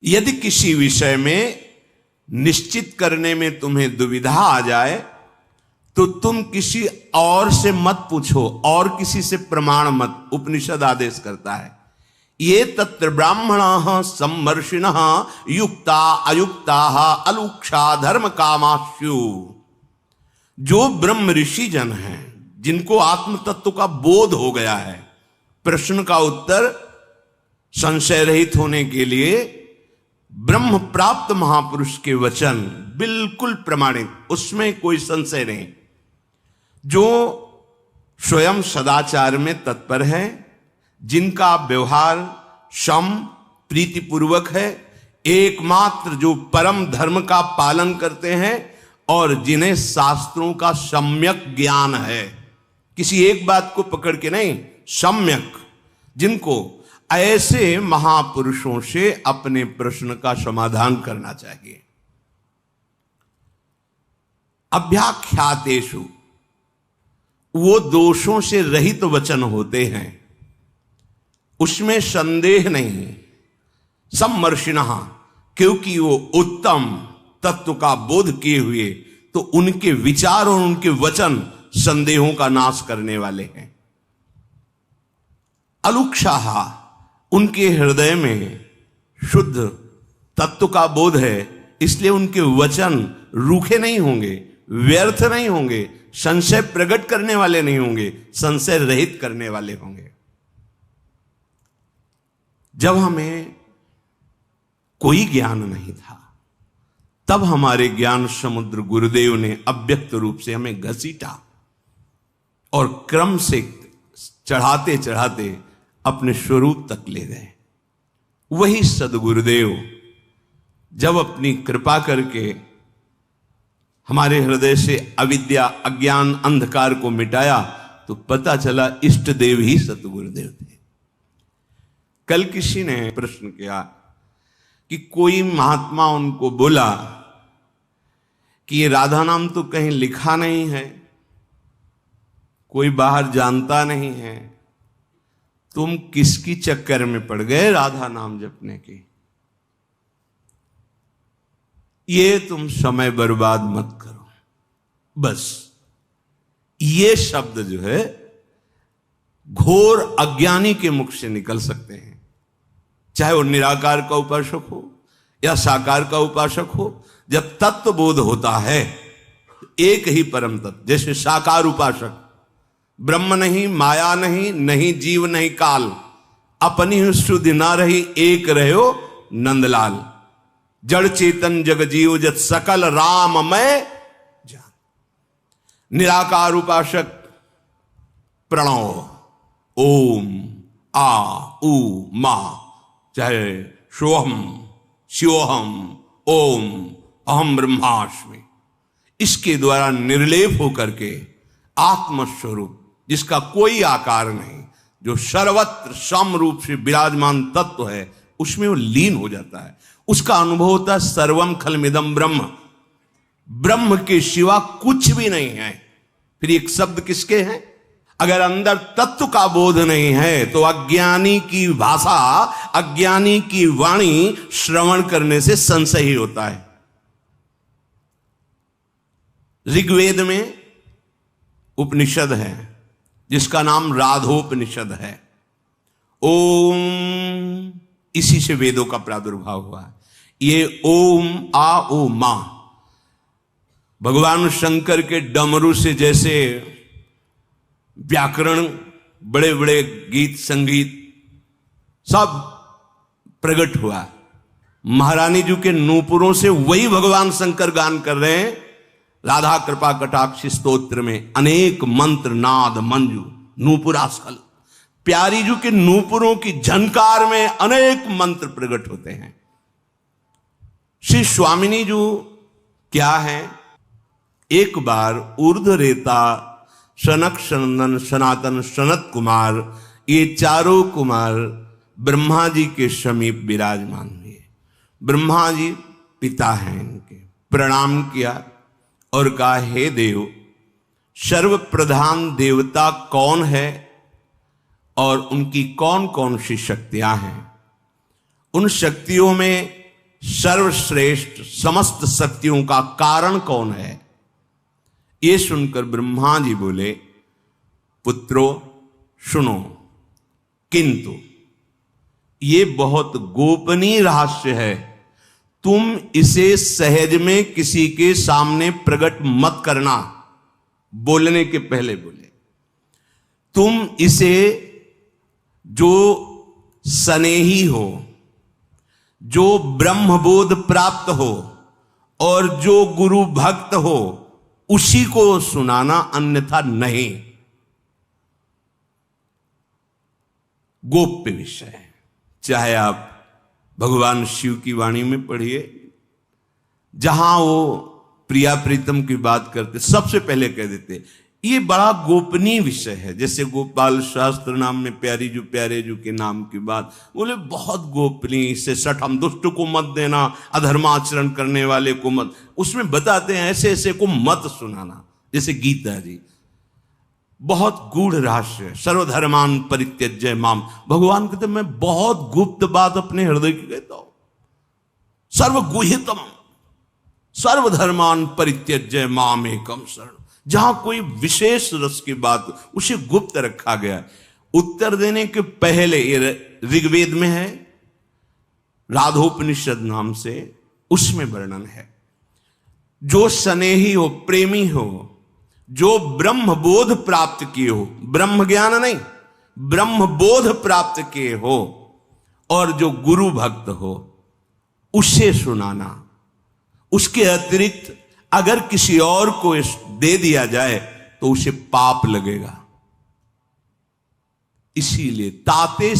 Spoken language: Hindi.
यदि किसी विषय में निश्चित करने में तुम्हें दुविधा आ जाए तो तुम किसी और से मत पूछो और किसी से प्रमाण मत। उपनिषद आदेश करता है ये तत्र ब्राह्मणाः सम्मर्षिणः युक्ता अयुक्ताः अलुक्षा धर्म कामाश्यु। जो ब्रह्म ऋषि जन हैं जिनको आत्म तत्व का बोध हो गया है, प्रश्न का उत्तर संशय रहित होने के लिए ब्रह्म प्राप्त महापुरुष के वचन बिल्कुल प्रमाणित, उसमें कोई संशय नहीं। जो स्वयं सदाचार में तत्पर है, जिनका व्यवहार सम प्रीतिपूर्वक है, एकमात्र जो परम धर्म का पालन करते हैं और जिन्हें शास्त्रों का सम्यक ज्ञान है, किसी एक बात को पकड़ के नहीं, सम्यक, जिनको ऐसे महापुरुषों से अपने प्रश्न का समाधान करना चाहिए। अभ्याख्यातेषु वो दोषों से रहित वचन होते हैं, उसमें संदेह नहीं। सम्मर्षिणः, क्योंकि वो उत्तम तत्व का बोध किए हुए, तो उनके विचार और उनके वचन संदेहों का नाश करने वाले हैं। अलुक्षाः, उनके हृदय में शुद्ध तत्व का बोध है, इसलिए उनके वचन रूखे नहीं होंगे, व्यर्थ नहीं होंगे, संशय प्रकट करने वाले नहीं होंगे, संशय रहित करने वाले होंगे। जब हमें कोई ज्ञान नहीं था, तब हमारे ज्ञान समुद्र गुरुदेव ने अव्यक्त रूप से हमें घसीटा और क्रम से चढ़ाते चढ़ाते अपने स्वरूप तक ले गए। वही सदगुरुदेव जब अपनी कृपा करके हमारे हृदय से अविद्या, अज्ञान, अंधकार को मिटाया, तो पता चला इष्ट देव ही सतगुरुदेव थे। कल किसी ने प्रश्न किया कि कोई महात्मा उनको बोला कि ये राधा नाम तो कहीं लिखा नहीं है, कोई बाहर जानता नहीं है, तुम किसकी चक्कर में पड़ गए राधा नाम जपने की? ये तुम समय बर्बाद मत करो। बस ये शब्द जो है घोर अज्ञानी के मुख से निकल सकते हैं, चाहे वो निराकार का उपासक हो या साकार का उपासक हो। जब तत्व बोध होता है, एक ही परम तत्व, जैसे साकार उपासक ब्रह्म नहीं, माया नहीं, नहीं जीव नहीं काल, अपनी शुद्धि ना रही, एक रहो नंदलाल। जड़ चेतन जग जीव जत सकल राममय जान। निराकार उपासक प्रणव ओम आ उ मा, चाहे सोहम शिवोहम ओम अहम ब्रह्मास्मि, इसके द्वारा निर्लेप होकर के आत्मस्वरूप जिसका कोई आकार नहीं, जो सर्वत्र सम रूप से विराजमान तत्व है, उसमें वो लीन हो जाता है। उसका अनुभव होता है सर्वम खलमिदम ब्रह्म, ब्रह्म के सिवा कुछ भी नहीं है। फिर एक शब्द किसके हैं? अगर अंदर तत्व का बोध नहीं है तो अज्ञानी की भाषा, अज्ञानी की वाणी श्रवण करने से संशय ही होता है। ऋग्वेद में उपनिषद है जिसका नाम राधोपनिषद है। ओम, इसी से वेदों का प्रादुर्भाव हुआ है। ये ओम आ ओ मा, भगवान शंकर के डमरू से जैसे व्याकरण, बड़े बड़े गीत संगीत सब प्रकट हुआ, महारानी जी के नूपुरों से वही भगवान शंकर गान कर रहे हैं। राधा कृपा कटाक्ष स्तोत्र में अनेक मंत्र नाद मंजू नूपुरास्खल, प्यारी जी के नूपुरों की झनकार में अनेक मंत्र प्रकट होते हैं। श्री स्वामिनी जी क्या है? एक बार ऊर्ध्वरेता, सनक सनंदन, सनातन, सनत कुमार, ये चारों कुमार ब्रह्मा जी के समीप विराजमान हुए। ब्रह्मा जी पिता हैं इनके, प्रणाम किया और कहा, हे देव, सर्व प्रधान देवता कौन है और उनकी कौन कौन सी शक्तियां हैं? उन शक्तियों में सर्वश्रेष्ठ समस्त शक्तियों का कारण कौन है? ये सुनकर ब्रह्मा जी बोले, पुत्रो सुनो, किंतु ये बहुत गोपनीय रहस्य है, तुम इसे सहज में किसी के सामने प्रकट मत करना। बोलने के पहले बोले, तुम इसे जो स्नेही हो, जो ब्रह्मबोध प्राप्त हो और जो गुरु भक्त हो उसी को सुनाना, अन्यथा नहीं। गोप्य विषय है। चाहे आप भगवान शिव की वाणी में पढ़िए, जहां वो प्रिया प्रीतम की बात करते सबसे पहले कह देते ये बड़ा गोपनीय विषय है। जैसे गोपाल शास्त्र नाम में प्यारी जो प्यारे जो के नाम की बात बोले, बहुत गोपनीय, इससे सठ हम दुष्ट को मत देना, अधर्माचरण करने वाले को मत। उसमें बताते हैं ऐसे ऐसे को मत सुनाना, जैसे गीता जी, बहुत गूढ़ रहस्य है। सर्वधर्मान परित्यज्य माम, भगवान कहते मैं बहुत गुप्त बात अपने हृदय की कहता हूं। सर्वगुह्यतम सर्वधर्मान परित्यज्य माम एकम शरण, जहां कोई विशेष रस की बात उसे गुप्त रखा गया। उत्तर देने के पहले ये ऋग्वेद में है, राधोपनिषद नाम से, उसमें वर्णन है। जो स्नेही हो, प्रेमी हो, जो ब्रह्म बोध प्राप्त किए हो, ब्रह्म ज्ञान नहीं, ब्रह्म बोध प्राप्त किए हो, और जो गुरु भक्त हो उसे सुनाना। उसके अतिरिक्त अगर किसी और को दे दिया जाए तो उसे पाप लगेगा। इसीलिए ताते